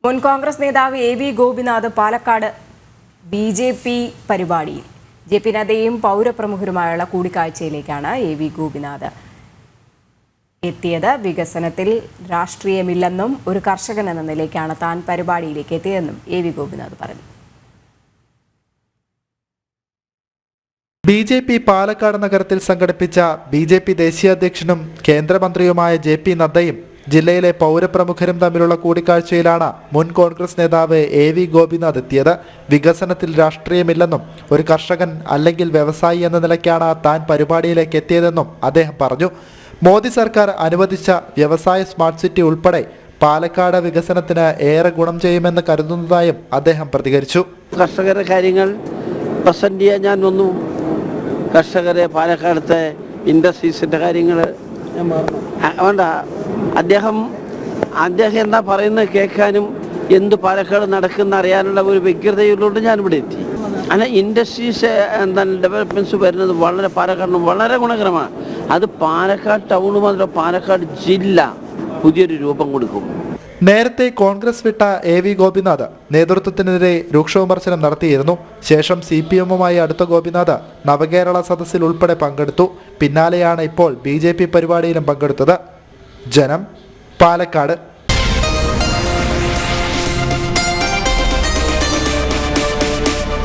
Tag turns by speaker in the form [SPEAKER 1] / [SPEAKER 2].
[SPEAKER 1] മുൻ കോൺഗ്രസ് നേതാവ് എ.വി. ഗോപിനാഥ് പാലക്കാട് ബി.ജെ.പി. പരിപാടിയിൽ ജെ.പി. നദ്ദയും പൗരപ്രമുഖരുമായുള്ള കൂടിക്കാഴ്ചയിലേക്കാണ് എ.വി. ഗോപിനാഥ് എത്തിയത്. വികസനത്തിൽ രാഷ്ട്രീയമില്ലെന്നും ഒരു കർഷകൻ എന്ന നിലയ്ക്കാണ് താൻ പരിപാടിയിലേക്ക് എത്തിയതെന്നും എ.വി. ഗോപിനാഥ് പറഞ്ഞു.
[SPEAKER 2] ബി.ജെ.പി. പാലക്കാട് നഗരത്തിൽ സംഘടിപ്പിച്ച ബി.ജെ.പി. ദേശീയ അധ്യക്ഷനും കേന്ദ്രമന്ത്രിയുമായ ജെ.പി. നദ്ദയും ജില്ലയിലെ പൗരപ്രമുഖരും തമ്മിലുള്ള കൂടിക്കാഴ്ചയിലാണ് മുൻ കോൺഗ്രസ് നേതാവ് എ.വി. ഗോപിനാഥ് എത്തിയത്. വികസനത്തിൽ രാഷ്ട്രീയമില്ലെന്നും ഒരു കർഷകൻ അല്ലെങ്കിൽ വ്യവസായി എന്ന നിലയ്ക്കാണ് താൻ പരിപാടിയിലേക്ക് എത്തിയതെന്നും അദ്ദേഹം പറഞ്ഞു. മോദി സർക്കാർ അനുവദിച്ച വ്യവസായ സ്മാർട്ട് സിറ്റി ഉൾപ്പെടെ പാലക്കാട് വികസനത്തിന് ഏറെ ഗുണം ചെയ്യുമെന്ന് കരുതുന്നതായും അദ്ദേഹം പ്രതികരിച്ചു.
[SPEAKER 3] കർഷകരുടെ കാര്യങ്ങൾ പ്രസന്റ് ചെയ്യാൻ ഞാൻ വന്നു. കർഷകരെ പാലക്കാടത്തെ ഇൻഡസ്ട്രീസിൻ്റെ കാര്യങ്ങൾ വേണ്ട, അദ്ദേഹം എന്താ പറയുന്നത് കേൾക്കാനും എന്ത് പാലക്കാട് നടക്കുന്ന അറിയാനുള്ള ഒരു വ്യഗ്രതയുള്ളതുകൊണ്ട് ഞാനിവിടെ എത്തി. അങ്ങനെ ഇൻഡസ്ട്രീസ് ഡെവലപ്മെൻറ്റ്സ് വരുന്നത് പാലക്കാടിന് വളരെ ഗുണകരമാണ്. അത് പാലക്കാട് ടൗൺ മാത്രം പാലക്കാട് ജില്ല പുതിയൊരു രൂപം കൊടുക്കും.
[SPEAKER 2] നേരത്തെ കോൺഗ്രസ് വിട്ട എ.വി. ഗോപിനാഥ് നേതൃത്വത്തിനെതിരെ രൂക്ഷ വിമർശനം നടത്തിയിരുന്നു. ശേഷം CPM-മായി അടുത്ത ഗോപിനാഥ് നവകേരള സദസ്സിൽ ഉൾപ്പെടെ പങ്കെടുത്തു. പിന്നാലെയാണ് ഇപ്പോൾ ബി.ജെ.പി. പരിപാടിയിലും പങ്കെടുത്തത്. ജനം, പാലക്കാട്.